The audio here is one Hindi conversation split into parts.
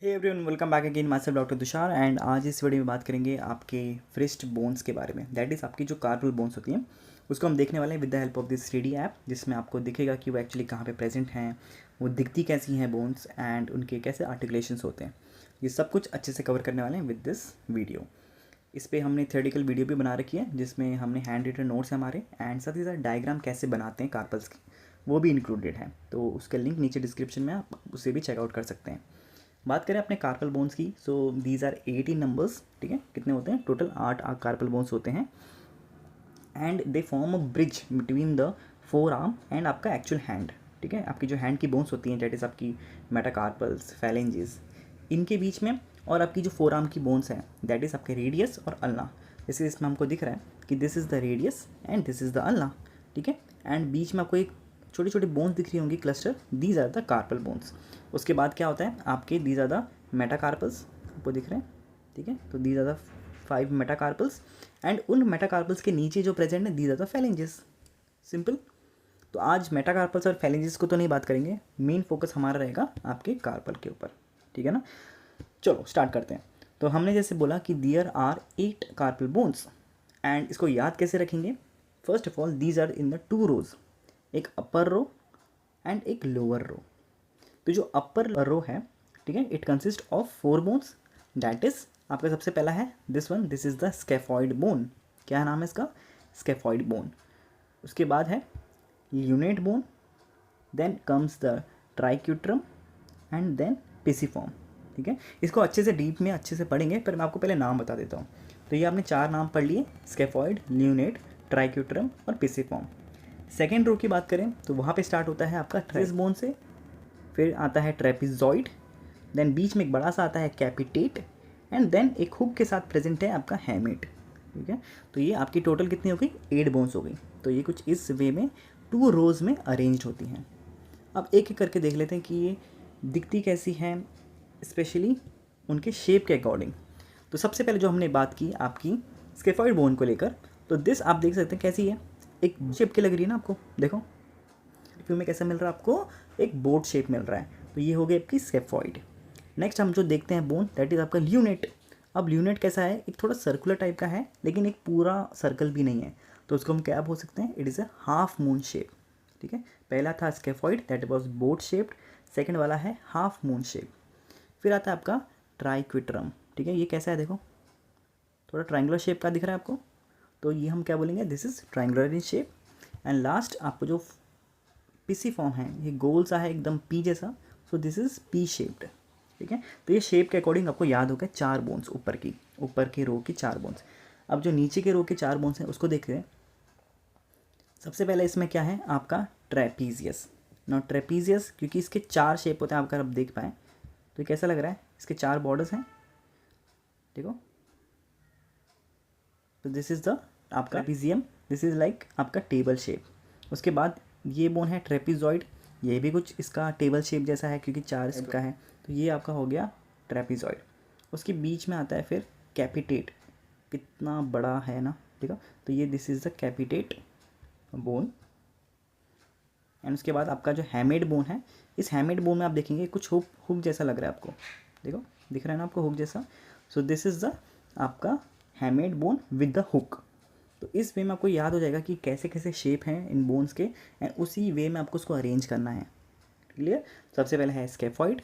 Hey everyone, welcome back again my self doctor Tushar. And आज इस वीडियो में बात करेंगे आपके फ्रिस्ट बोन्स के बारे में। दैट इज़ आपकी जो कार्पल बोन्स होती हैं उसको हम देखने वाले हैं with the help of this 3D app, जिसमें आपको दिखेगा कि वो एक्चुअली कहाँ पे प्रेजेंट हैं, वो दिखती कैसी हैं बोन्स एंड उनके कैसे आर्टिकुलेशंस होते हैं। ये सब कुछ अच्छे से कवर करने वाले हैं विद दिस वीडियो। इस पर हमने थ्योरेटिकल वीडियो भी बना रखी है जिसमें हमने हैंड रिटन नोट्स हैं हमारे, एंड साथ ही साथ डायग्राम कैसे बनाते हैं कार्पल्स की वो भी इंक्लूडेड है। तो उसका लिंक नीचे डिस्क्रिप्शन में आप उसे भी चेकआउट कर सकते हैं। बात करें अपने कार्पल बोन्स की, सो दीज आर 18 नंबर्स। ठीक है, कितने होते हैं टोटल? 8 कार्पल बोन्स होते हैं and they form a bridge between the four arm and आपका एक्चुअल हैंड। ठीक है, आपकी जो हैंड की बोन्स होती हैं डेट इज़ आपकी मेटाकार्पल्स, फैलेंजेस, इनके बीच में, और आपकी जो फोर आर्म की बोन्स हैं दैट इज़ आपके रेडियस और अल्ना। जैसे इसमें हमको दिख रहा है कि this is the radius and this is the ulna. ठीक है, एंड बीच में आपको एक छोटी छोटी बोन्स दिख रही होंगी, cluster, these are the carpal bones. उसके बाद क्या होता है आपके, दीज आर द मेटाकार्पल्स, आपको दिख रहे हैं। ठीक है, तो these are the 5 metacarpals and उन मेटाकार्पल्स के नीचे जो प्रेजेंट है these are the phalanges. Simple. तो आज मेटाकार्पल्स और फैलेंजेस को तो नहीं बात करेंगे, मेन फोकस हमारा रहेगा आपके कार्पल के ऊपर। ठीक है ना, चलो स्टार्ट करते हैं। तो हमने जैसे बोला कि there are 8 carpal bones and इसको याद कैसे रखेंगे? First of all these are in the 2 rows, एक अपर रो एंड एक लोअर रो। तो जो अपर रो है, ठीक है, it consist of 4 bones. That is आपका सबसे पहला है this one, this is the scaphoid bone. क्या नाम है इसका? Scaphoid bone. उसके बाद है lunate bone, then comes the triquetrum and then pisiform. ठीक है, इसको अच्छे से डीप में अच्छे से पढ़ेंगे, पर मैं आपको पहले नाम बता देता हूँ। तो ये आपने 4 नाम पढ़ लिए, स्केफॉइड, ल्यूनेट, ट्राइक्यूट्रम और पिसिफॉर्म। सेकेंड रो की बात करें तो वहाँ पे स्टार्ट होता है आपका ट्रेस बोन से, फिर आता है ट्रेपिजॉइड, देन बीच में एक बड़ा सा आता है कैपिटेट एंड देन एक हुक के साथ प्रेजेंट है आपका हैमेट। ठीक है, तो ये आपकी टोटल कितनी हो गई? 8 बोन्स हो गई। तो ये कुछ इस वे में 2 रोज में अरेंज होती हैं। अब एक एक करके देख लेते हैं कि ये दिखती कैसी हैं, स्पेशली उनके शेप के अकॉर्डिंग। तो सबसे पहले जो हमने बात की आपकी स्केफॉइड बोन को लेकर, तो दिस आप देख सकते हैं कैसी है, एक शेप की लग रही है ना आपको। देखो व्यू में कैसा मिल रहा है आपको, एक बोट शेप मिल रहा है। तो ये हो गई आपकी स्केफॉइड। नेक्स्ट हम जो देखते हैं बोन, दैट इज़ आपका ल्यूनेट। अब ल्यूनेट कैसा है? एक थोड़ा सर्कुलर टाइप का है, लेकिन एक पूरा सर्कल भी नहीं है। तो उसको हम क्या बोल सकते हैं? It is a half moon shape. ठीक है, पहला था scaphoid, that was boat shaped. Second वाला है हाफ मून शेप। फिर आता है आपका ट्राइक्विट्रम। ठीक है, ये कैसा है? देखो थोड़ा ट्राइंगुलर शेप का दिख रहा है आपको, तो ये हम क्या बोलेंगे? This is triangular in shape. And last आपको जो पीसी फॉर्म है, ये गोल सा है एकदम पी जैसा, so this is P shaped. ठीक है, तो ये शेप के अकॉर्डिंग आपको याद होगा 4 बोन्स ऊपर की रो की 4 बोन्स। अब जो नीचे के रो के 4 बोन्स हैं उसको देखते हैं। सबसे पहले इसमें क्या है आपका? ट्रेपीजियस। नॉट ट्रेपीजियस क्योंकि इसके 4 शेप होते हैं, आप अगर आप देख पाएँ तो ये कैसा लग रहा है? इसके 4 बॉर्डर्स हैं, देखो। तो दिस इज़ द आपका ट्रेपीजियम, दिस इज़ लाइक आपका टेबल शेप। उसके बाद ये बोन है ट्रेपीजॉइड, ये भी कुछ इसका टेबल शेप जैसा है क्योंकि 4 इसका है। तो ये आपका हो गया ट्रेपीजॉइड। उसके बीच में आता है फिर कैपिटेट, कितना बड़ा है ना, ठीक है। तो ये this is the कैपिटेट bone. And उसके बाद आपका जो हैमेड बोन है, इस हैमेड बोन में आप देखेंगे कुछ हुक हुक जैसा लग रहा है आपको, देखो दिख रहा है ना आपको हुक जैसा। सो दिस इज़ द आपका हैमेड बोन विद द हुक। तो इस वे में आपको याद हो जाएगा कि कैसे कैसे शेप हैं इन बोन्स के, एंड उसी वे में आपको उसको अरेंज करना है। क्लियर? सबसे पहले है स्केफॉइड,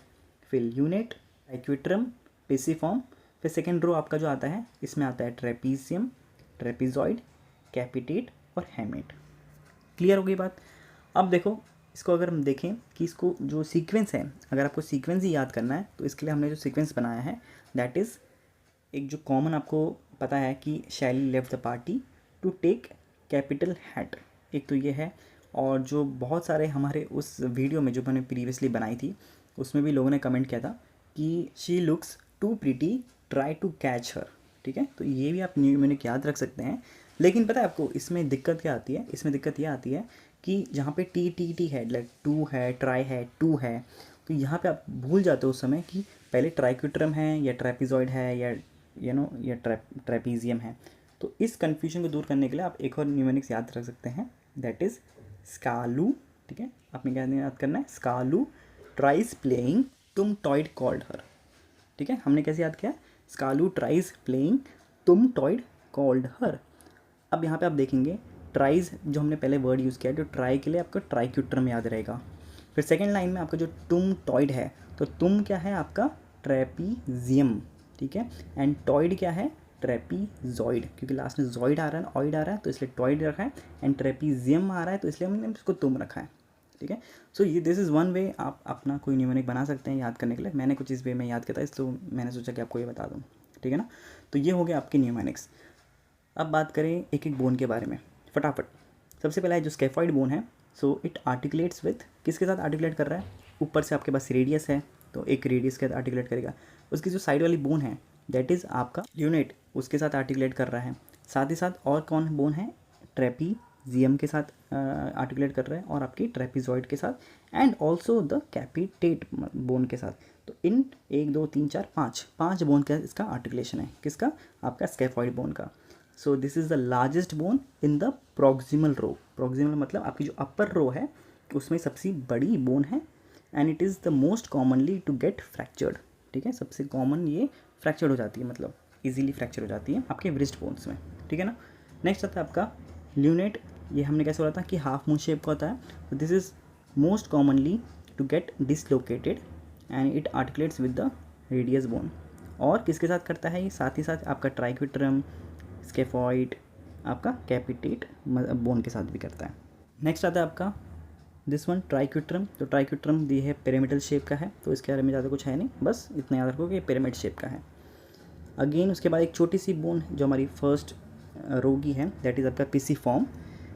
फिर यूनिट, एक्विट्रम, पेसिफॉर्म, फिर सेकेंड रो आपका जो आता है इसमें आता है ट्रेपीजियम, ट्रेपीजॉइड, कैपिटेट और हैमेट। क्लियर हो गई बात? अब देखो इसको अगर हम देखें कि इसको जो सीक्वेंस है, अगर आपको सीक्वेंस ही याद करना है तो इसके लिए हमने जो सीक्वेंस बनाया है दैट इज़, एक जो कॉमन आपको पता है कि Shelly left the party to take capital hat, एक तो ये है। और जो बहुत सारे हमारे उस वीडियो में जो मैंने प्रीवियसली बनाई थी उसमें भी लोगों ने कमेंट किया था कि she looks too pretty, try to catch her. ठीक है, तो ये भी आप न्यूमेरिक याद रख सकते हैं। लेकिन पता है आपको इसमें दिक्कत क्या आती है? इसमें दिक्कत ये आती है कि जहाँ पे टी टी टी है, लाइक टू है, ट्राई है, टू है, तो यहाँ पे आप भूल जाते हो उस समय कि पहले ट्राइक्यूट्रम है या ट्रेपिजॉइड है या या ट्रेपीजियम है। तो इस कन्फ्यूजन को दूर करने के लिए आप एक और न्यूमेरिक्स याद रख सकते हैं, दैट इज़ स्कालू। ठीक है, आपने क्या याद करना है? स्कालू ट्राइज प्लेइंग तुम टॉयड कॉल्ड हर। ठीक है, हमने कैसे याद किया, स्कालू ट्राइज प्लेइंग तुम टॉयड कॉल्ड हर। अब यहाँ पे आप देखेंगे ट्राइज जो हमने पहले वर्ड यूज़ किया, जो ट्राई के लिए आपका ट्राइक्यूट्रम याद रहेगा। फिर सेकेंड लाइन में आपका जो तुम टॉयड है, तो तुम क्या है आपका ट्रेपीजियम, ठीक है, एंड टॉयड क्या है ट्रेपीजॉइड, क्योंकि लास्ट में जॉइड आ रहा है, ऑइड आ रहा है तो इसलिए टॉयड रखा है, एंड ट्रेपीजियम आ रहा है तो इसलिए हमने इसको तुम रखा है, ठीक है। सो ये दिस इज़ वन वे आप अपना कोई न्यूमेरिक बना सकते हैं याद करने के लिए। मैंने कुछ इस वे में याद किया था, इसलिए मैंने सोचा कि आपको ये बता दूँ, ठीक है ना। तो ये हो गया आपके न्यूमेरिक्स। अब बात करें एक एक बोन के बारे में फटाफट। सबसे पहला है जो स्केफॉइड बोन है, सो इट आर्टिकुलेट्स विथ, किसके साथ आर्टिकुलेट कर रहा है, ऊपर से आपके पास रेडियस है तो एक रेडियस के साथ आर्टिकुलेट करेगा। उसकी जो साइड वाली बोन है दैट इज़ आपका ल्यूनेट, उसके साथ आर्टिकुलेट कर रहा है। साथ ही साथ और कौन बोन है, ट्रेपीजियम के साथ आर्टिकुलेट कर रहा है, और आपकी ट्रेपीजॉइड के साथ, एंड ऑल्सो द कैपिटेट बोन के साथ। तो इन 1 2 3 4 5 बोन का इसका आर्टिकुलेशन है, किसका, आपका स्केफॉइड बोन का। So this is the largest bone in the proximal row. Proximal मतलब आपकी जो अपर रो है उसमें सबसे बड़ी बोन है, and it is the most commonly to get fractured, ठीक है, सबसे कॉमन ये फ्रैक्चर हो जाती है, मतलब इजीली फ्रैक्चर हो जाती है आपके रिस्ट बोन्स में, ठीक है ना। नेक्स्ट आता है आपका ल्यूनेट। ये हमने कैसे बोला था कि हाफ मून शेप का होता है, तो this is most commonly to get dislocated and it articulates with the radius bone. और किसके साथ करता है ये, साथ ही साथ आपका ट्राइक्विट्रम, स्केफॉइड, आपका कैपिटेट बोन के साथ भी करता है। नेक्स्ट आता है आपका दिस वन ट्राइक्विट्रम। तो ट्राइक्विट्रम दी है पिरामिडल शेप का है, तो इसके बारे में ज़्यादा कुछ है नहीं, बस इतना याद रखो कि पिरामिड शेप का है। अगेन उसके बाद एक छोटी सी बोन जो हमारी फर्स्ट रो की है दैट इज़ आपका pisiform,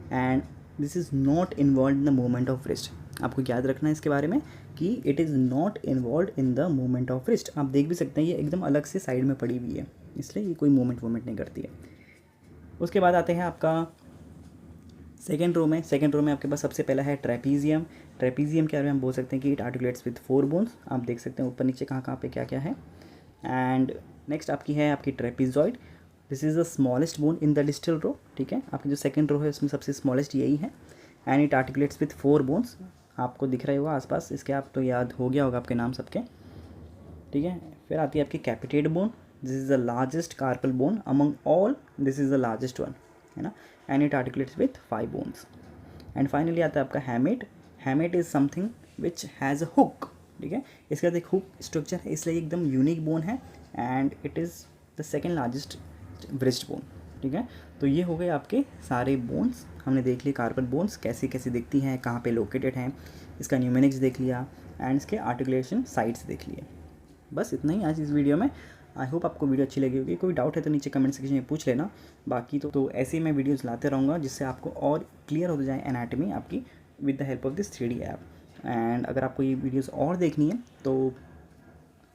and this is not involve in the movement of wrist. आपको याद रखना है इसके बारे में कि it is not involve in the movement of wrist. आप देख भी सकते हैं ये एकदम अलग से साइड में पड़ी हुई है, इसलिए ये कोई मूवमेंट नहीं करती है। उसके बाद आते हैं आपका सेकेंड रो में। सेकेंड रो में आपके पास सबसे पहला है ट्रेपीजियम। ट्रेपीजियम के बारे में हम बोल सकते हैं कि इट आर्टिकुलेट्स विद 4 बोन्स। आप देख सकते हैं ऊपर नीचे कहाँ पे क्या क्या है। एंड नेक्स्ट आपकी है आपकी trapezoid. This is the smallest bone in the distal row, ठीक है, आपकी जो सेकेंड रो है उसमें सबसे स्मॉलेस्ट यही है, and it articulates with 4 bones. आपको दिख रहा होगा आसपास इसके, आप तो याद हो गया होगा आपके नाम सबके, ठीक है। फिर आती है आपकी कैपिटेट bone. This is the largest carpal bone among all, this is the largest one, है ना, and it articulates with 5 bones. And finally आता है आपका हैमेट। हैमेट is something which has a hook, ठीक है, इसके बाद एक हुक स्ट्रक्चर है, इसलिए एकदम यूनिक बोन है, and it is the second largest breast bone, ठीक है। तो ये हो गए आपके सारे बोन्स, हमने देख लिए कार्पल बोन्स कैसे कैसे दिखती हैं, कहाँ पे लोकेटेड हैं, इसका न्यूमेरिक्स देख लिया, एंड इसके आर्टिकुलेशन साइट्स देख लिए। बस इतना ही आज इस वीडियो में। आई होप आपको वीडियो अच्छी लगी होगी। कोई डाउट है तो नीचे कमेंट सेक्शन में पूछ लेना। बाकी तो ऐसे ही मैं वीडियोस लाते रहूँगा जिससे आपको और क्लियर हो जाए एनाटमी आपकी with the help of this 3D app. And अगर आपको ये वीडियोस और देखनी है तो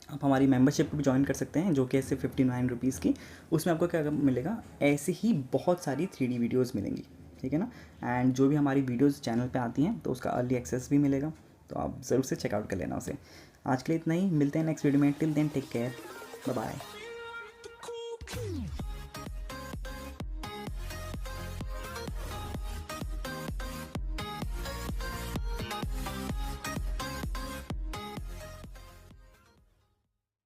आप हमारी मेंबरशिप को भी ज्वाइन कर सकते हैं, जो कि सिर्फ 59 रुपीज़ की। उसमें आपको क्या मिलेगा, ऐसे ही बहुत सारी 3D वीडियोज़ मिलेंगी, ठीक है ना। एंड जो भी हमारी वीडियोज़ चैनल पे आती हैं तो उसका अर्ली एक्सेस भी मिलेगा, तो आप ज़रूर से चेकआउट कर लेना उसे। आज के लिए इतना ही, मिलते हैं नेक्स्ट वीडियो में। Till then take care, bye bye.